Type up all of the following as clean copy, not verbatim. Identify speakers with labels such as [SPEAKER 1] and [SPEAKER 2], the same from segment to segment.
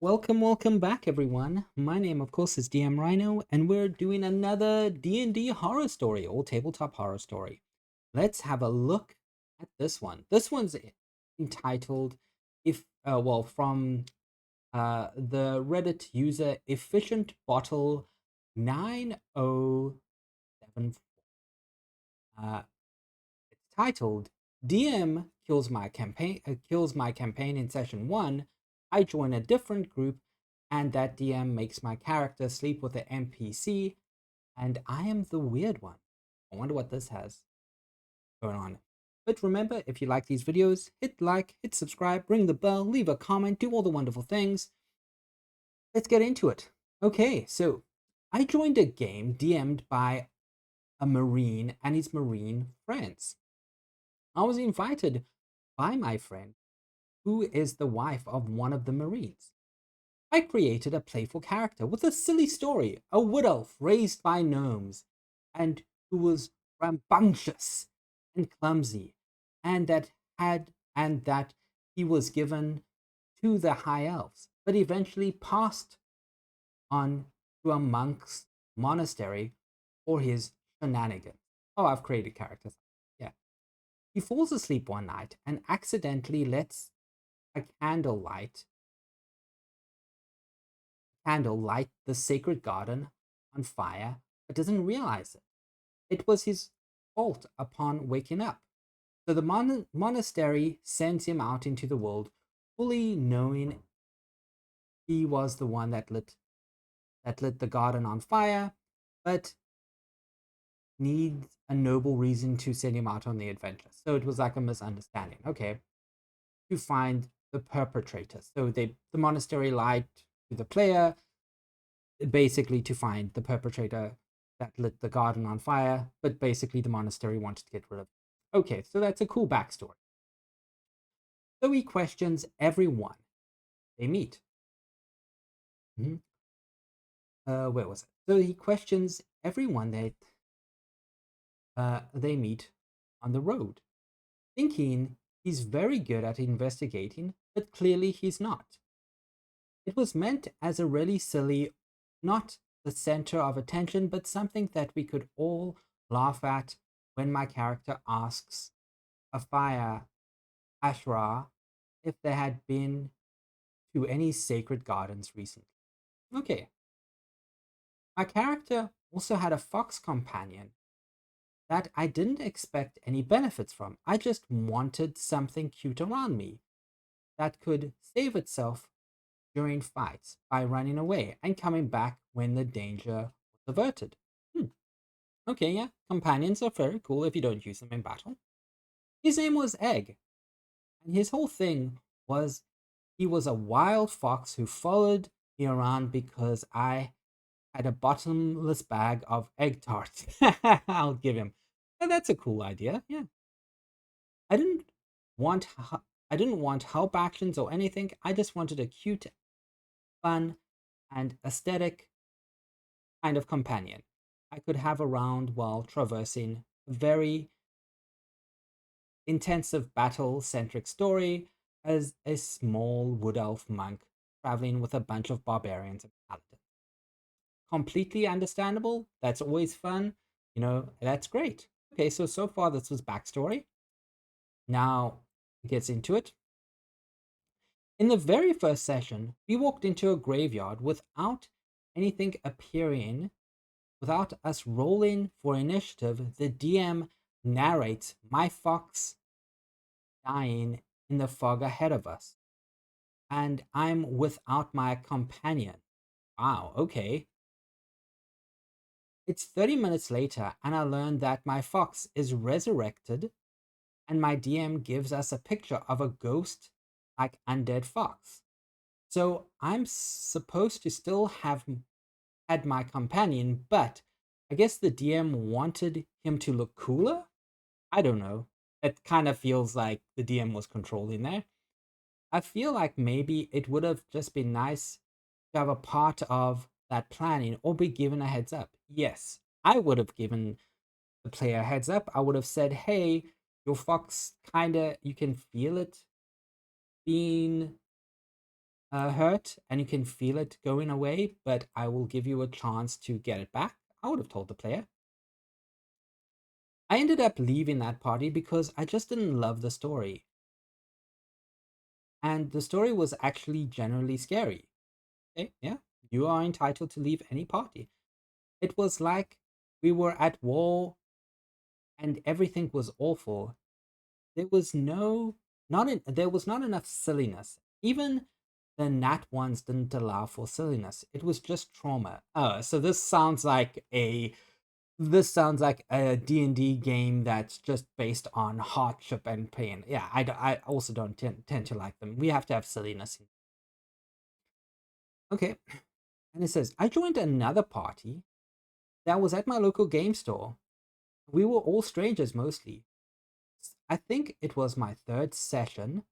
[SPEAKER 1] Welcome back, everyone. My name, of course, is DM Rhino, and we're doing another D&D horror story, or tabletop horror story. Let's have a look at this one. This one's entitled, from the Reddit user Efficient Bottle 9074. Uh, it's titled DM kills my campaign in session 1. I join a different group and that DM makes my character sleep with the NPC and I am the weird one. I wonder what this has going on. But remember, if you like these videos, hit like, hit subscribe, ring the bell, leave a comment, do all the wonderful things. Let's get into it. Okay, so I joined a game DM'd by a Marine and his Marine friends. I was invited by my friend, who is the wife of one of the Marines. I created a playful character with a silly story, a wood elf raised by gnomes, and who was rambunctious and clumsy, and that he was given to the high elves, but eventually passed on to a monk's monastery for his shenanigans. Oh, I've created characters. Yeah. He falls asleep one night and accidentally lets a candle light the sacred garden on fire, but doesn't realize it. It was his fault upon waking up. So the monastery sends him out into the world, fully knowing he was the one that lit the garden on fire, but needs a noble reason to send him out on the adventure. So it was like a misunderstanding. Okay, to find the perpetrator. So the monastery lied to the player, basically to find the perpetrator that lit the garden on fire, but basically the monastery wanted to get rid of it. Okay, so that's a cool backstory. So he questions everyone they meet. Mhm. Where was it? So he questions everyone they meet on the road, thinking he's very good at investigating, but clearly he's not. It was meant as a really silly, not the center of attention, but something that we could all laugh at when my character asks a fire Ashra if they had been to any sacred gardens recently. Okay, my character also had a fox companion that I didn't expect any benefits from. I just wanted something cute around me that could save itself during fights by running away and coming back when the danger was averted. Hmm. Okay, yeah, companions are very cool if you don't use them in battle. His name was Egg, and his whole thing was he was a wild fox who followed me around because I had a bottomless bag of egg tarts. I'll give him. And that's a cool idea. Yeah. I didn't want I didn't want help actions or anything. I just wanted a cute, fun, and aesthetic kind of companion I could have around while traversing a very intensive battle centric story as a small wood elf monk traveling with a bunch of barbarians and paladins. Completely understandable. That's always fun. That's great. Okay, so far this was backstory. Now it gets into it. In the very first session, we walked into a graveyard without anything appearing. Without us rolling for initiative, the DM narrates my fox dying in the fog ahead of us, and I'm without my companion. Wow, okay. It's 30 minutes later, and I learn that my fox is resurrected, and my DM gives us a picture of a ghost like undead fox. So I'm supposed to still have had my companion, but I guess the DM wanted him to look cooler? I don't know. It kind of feels like the DM was controlling there. I feel like maybe it would have just been nice to have a part of that planning or be given a heads up. Yes, I would have given the player a heads up. I would have said, hey, your fox kind of, you can feel it being hurt and you can feel it going away, but I will give you a chance to get it back. I would have told the player. I ended up leaving that party because I just didn't love the story. And the story was actually generally scary. Okay, yeah, you are entitled to leave any party. It was like we were at war and everything was awful. There was there was not enough silliness. Even the nat ones didn't allow for silliness. It was just trauma. So this sounds like a D&D game that's just based on hardship and pain. Yeah, I also don't tend to like them. We have to have silliness. Okay, and it says, I joined another party that was at my local game store. We were all strangers mostly. I think it was my third session.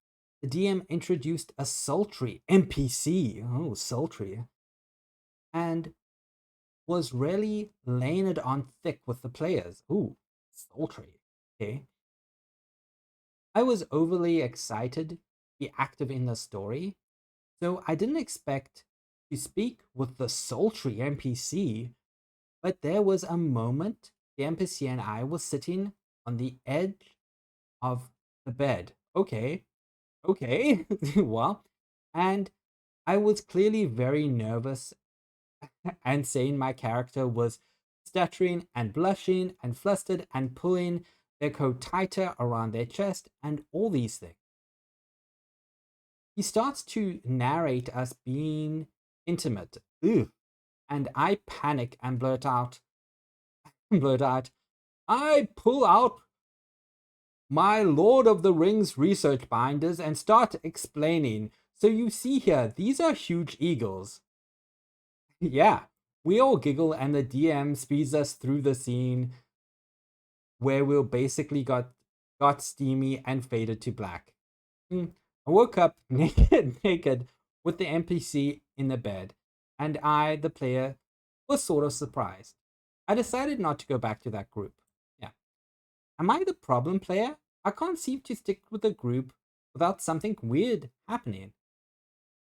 [SPEAKER 1] The DM introduced a sultry NPC. Oh, sultry. And was really laying it on thick with the players. Ooh, sultry. Okay. I was overly excited to be active in the story, so I didn't expect to speak with the sultry NPC, but there was a moment the NPC and I were sitting on the edge of the bed. Okay, okay, well, and I was clearly very nervous and saying my character was stuttering and blushing and flustered and pulling their coat tighter around their chest and all these things. He starts to narrate us being intimate. Ugh. And I panic and blurt out, I pull out my Lord of the Rings research binders and start explaining. So you see here, these are huge eagles. Yeah, we all giggle and the DM speeds us through the scene where we basically got steamy and faded to black. I woke up naked with the NPC in the bed, and I, the player, was sort of surprised. I decided not to go back to that group. Yeah. Am I the problem player? I can't seem to stick with a group without something weird happening.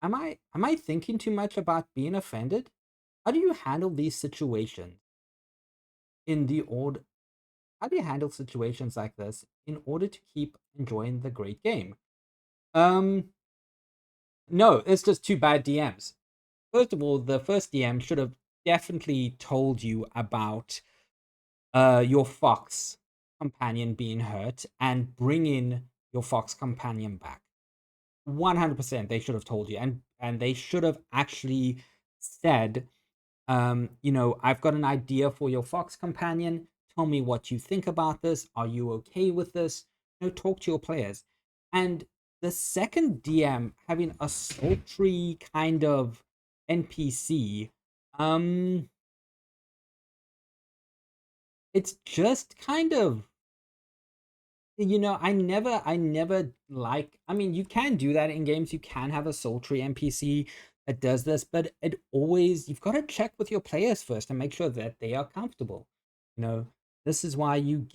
[SPEAKER 1] Am I thinking too much about being offended? How do you handle these situations in the order? How do you handle situations like this in order to keep enjoying the great game? Um, no, it's just two bad DMs. First of all, the first DM should have definitely told you about your fox companion being hurt and bringing your fox companion back. 100% they should have told you, and they should have actually said, I've got an idea for your fox companion. Tell me what you think about this. Are you okay with this? Talk to your players. And the second DM having a sultry kind of NPC, it's just kind of, I never like, I mean, you can do that in games. You can have a sultry NPC that does this, but you've got to check with your players first and make sure that they are comfortable. This is why you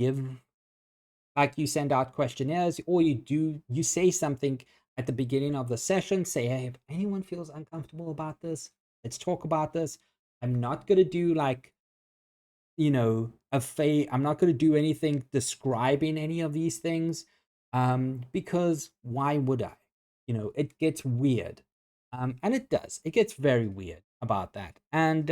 [SPEAKER 1] send out questionnaires, or you say something at the beginning of the session, say, hey, if anyone feels uncomfortable about this, let's talk about this. I'm not going to do like, I'm not going to do anything describing any of these things, because why would I? It gets weird. And it does. It gets very weird about that. And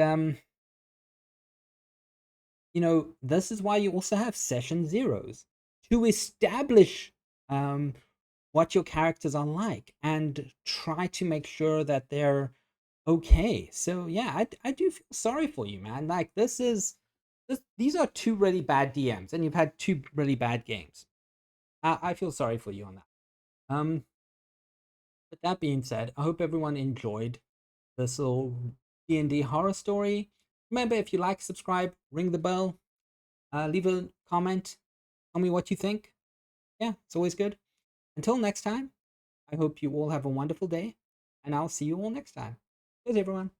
[SPEAKER 1] this is why you also have session zeros to establish what your characters are like and try to make sure that they're okay. So yeah, I do feel sorry for you, man. Like these are two really bad DMs, and you've had two really bad games. I feel sorry for you on that. With that being said, I hope everyone enjoyed this little D&D horror story. Remember, if you like, subscribe, ring the bell, leave a comment, tell me what you think. Yeah, it's always good. Until next time, I hope you all have a wonderful day, and I'll see you all next time. Cheers, everyone.